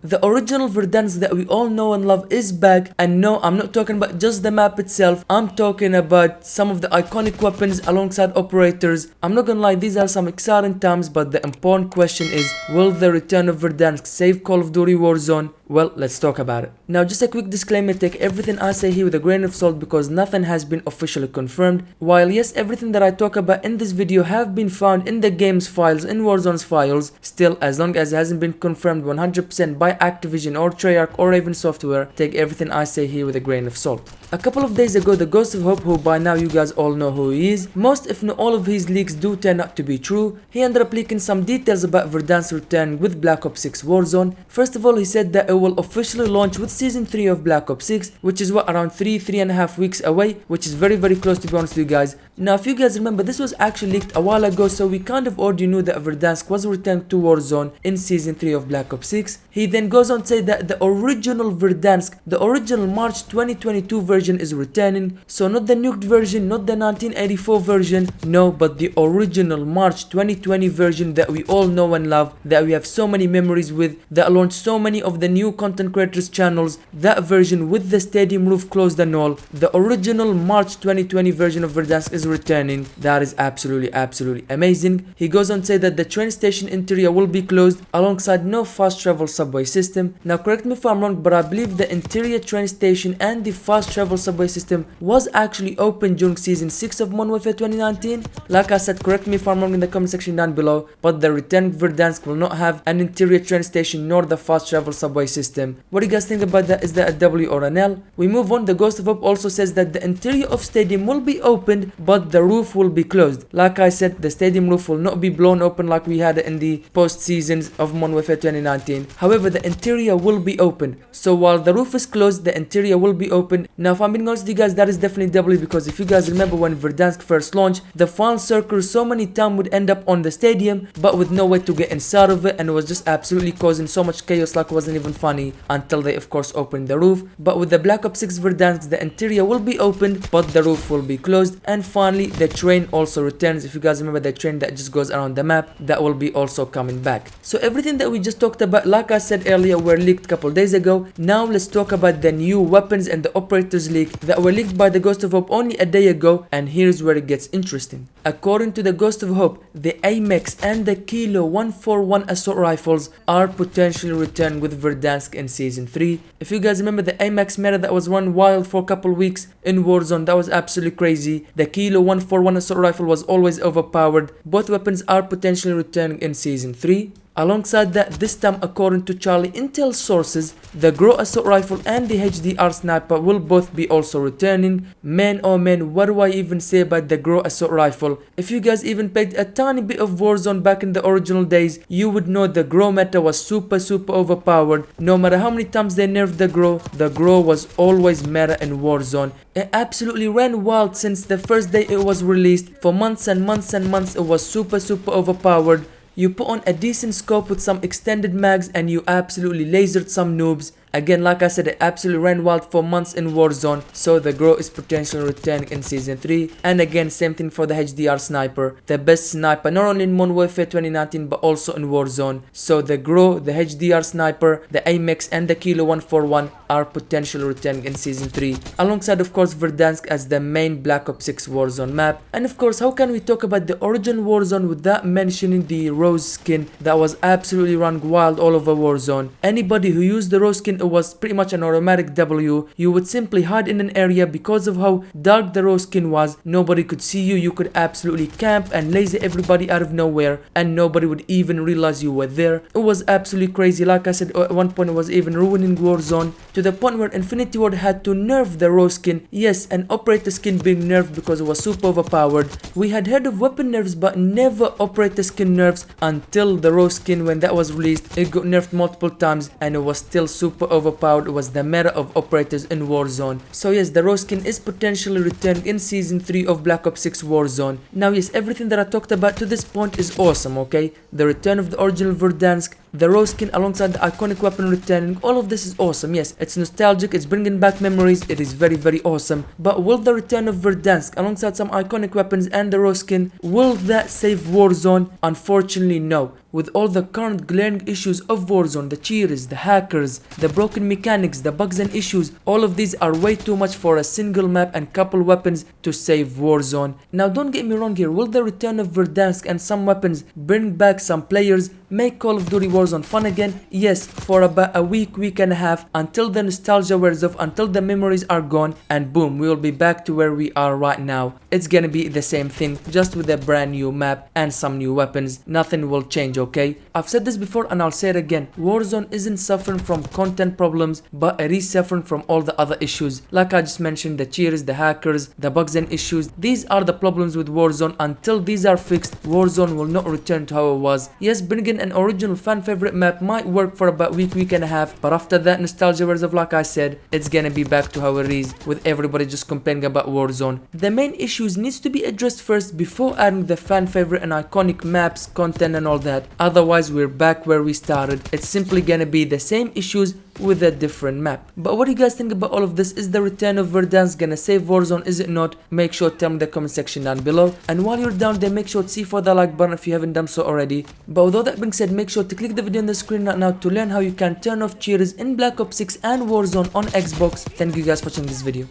The original Verdansk that we all know and love is back, and no, I'm not talking about just the map itself, I'm talking about some of the iconic weapons alongside operators. I'm not gonna lie, these are some exciting times, but the important question is, will the return of Verdansk save Call of Duty Warzone? Well, let's talk about it. Now, just a quick disclaimer, take everything I say here with a grain of salt because nothing has been officially confirmed. While yes, everything that I talk about in this video have been found in the game's files, in Warzone's files, still, as long as it hasn't been confirmed 100% by Activision or Treyarch or Raven Software, take everything I say here with a grain of salt. A couple of days ago, the Ghost of Hope, who by now you guys all know who he is, most if not all of his leaks do turn out to be true. He ended up leaking some details about Verdansk return with Black Ops 6 Warzone. First of all, he said that it will officially launch with Season 3 of Black Ops 6, which is what, around 3.5 weeks away, which is very close to be honest with you guys. Now, if you guys remember, this was actually leaked a while ago, so we kind of already knew that Verdansk was returned to Warzone in Season 3 of Black Ops 6. He then goes on to say that the original Verdansk, the original March 2022 version is returning, so not the nuked version, not the 1984 version, no, but the original March 2020 version that we all know and love, that we have so many memories with, that launched so many of the new content creators channels, that version with the stadium roof closed and all. The original March 2020 version of Verdansk is returning. That is absolutely amazing. He goes on to say that the train station interior will be closed alongside no fast travel subway system. Now, correct me if I'm wrong, but I believe the interior train station and the fast travel subway system was actually open during Season 6 of Modern Warfare 2019. Like I said, correct me if I'm wrong in the comment section down below, but the return Verdansk will not have an interior train station nor the fast travel subway system. What do you guys think about that? Is that a W or an L? We move on. The Ghost of Hope also says that the interior of stadium will be opened, but the roof will be closed. Like I said, the stadium roof will not be blown open like we had in the post seasons of Modern Warfare 2019. However, the interior will be open. So while the roof is closed, the interior will be open. Now, if I'm being honest with you guys, that is definitely W, because if you guys remember when Verdansk first launched, the final circle so many times would end up on the stadium, but with no way to get inside of it, and it was just absolutely causing so much chaos, like it wasn't even funny until they of course opened the roof. But with the Black Ops 6 Verdansk, the interior will be opened, but the roof will be closed. And finally, the train also returns. If you guys remember the train that just goes around the map, that will be also coming back. So everything that we just talked about, like I said earlier, were leaked a couple days ago. Now let's talk about the new weapons and the operators leak that were leaked by the Ghost of Hope only a day ago, and here's where it gets interesting. According to the Ghost of Hope, the AMEX and the Kilo 141 assault rifles are potentially returned with Verdansk in Season 3. If you guys remember the AMEX meta that was run wild for a couple weeks in Warzone, that was absolutely crazy. The Kilo 141 assault rifle was always overpowered. Both weapons are potentially returning in Season 3. Alongside that, this time according to Charlie Intel sources, the GRO assault rifle and the HDR sniper will both be also returning. Man, oh man, what do I even say about the GRO assault rifle? If you guys even played a tiny bit of Warzone back in the original days, you would know the GRO meta was super overpowered. No matter how many times they nerfed the GRO was always meta in Warzone. It absolutely ran wild since the first day it was released. For months and months it was super overpowered. You put on a decent scope with some extended mags and you absolutely lasered some noobs. Again, like I said, it absolutely ran wild for months in Warzone, so the GRO is potentially returning in Season 3. And again, same thing for the HDR sniper, the best sniper not only in Modern Warfare 2019 but also in Warzone. So the GRO, the HDR sniper, the AMEX and the Kilo 141 are potentially returning in Season 3, alongside of course Verdansk as the main Black Ops 6 Warzone map. And of course, how can we talk about the original Warzone without mentioning the Rose skin that was absolutely run wild all over Warzone? Anybody who used the Rose skin, it was pretty much an automatic W. You would simply hide in an area because of how dark the Rose skin was. Nobody could see you. You could absolutely camp and laser everybody out of nowhere and nobody would even realize you were there. It was absolutely crazy. Like I said, at one point it was even ruining Warzone, to the point where Infinity Ward had to nerf the Rose skin. Yes, an operator skin being nerfed because it was super overpowered. We had heard of weapon nerfs but never operator skin nerfs until the Rose skin. When that was released, it got nerfed multiple times and it was still super overpowered. It was the meta of operators in Warzone. So yes, the Rose skin is potentially returning in Season 3 of Black Ops 6 Warzone. Now yes, everything that I talked about to this point is awesome, okay? The return of the original Verdansk, the raw skin alongside the iconic weapon returning. All of this is awesome. Yes, it's nostalgic, it's bringing back memories, it is very, very awesome. But will the return of Verdansk alongside some iconic weapons and the raw skin, will that save Warzone? Unfortunately, no. With all the current glaring issues of Warzone, the cheaters, the hackers, the broken mechanics, the bugs and issues, all of these are way too much for a single map and couple weapons to save Warzone. Now don't get me wrong here, will the return of Verdansk and some weapons bring back some players, make Call of Duty Warzone fun again? Yes, for about a week and a half, until the nostalgia wears off, until the memories are gone, and boom, we will be back to where we are right now. It's gonna be the same thing, just with a brand new map and some new weapons. Nothing will change, okay? I've said this before and I'll say it again. Warzone isn't suffering from content problems, but it is suffering from all the other issues. Like I just mentioned, the cheaters, the hackers, the bugs and issues. These are the problems with Warzone. Until these are fixed, Warzone will not return to how it was. Yes, bringing an original fan favorite map might work for about week and a half, but after that nostalgia wears off, like I said, it's gonna be back to how it is, with everybody just complaining about Warzone. The main issues needs to be addressed first before adding the fan favorite and iconic maps, content and all that. Otherwise, we're back where we started. It's simply gonna be the same issues with a different map. But what do you guys think about all of this? Is the return of Verdansk gonna save Warzone? Is it not? Make sure to tell me in the comment section down below. And while you're down there, make sure to see for the like button if you haven't done so already. But with all that being said, make sure to click the video on the screen right now to learn how you can turn off cheaters in Black Ops 6 and Warzone on Xbox. Thank you guys for watching this video.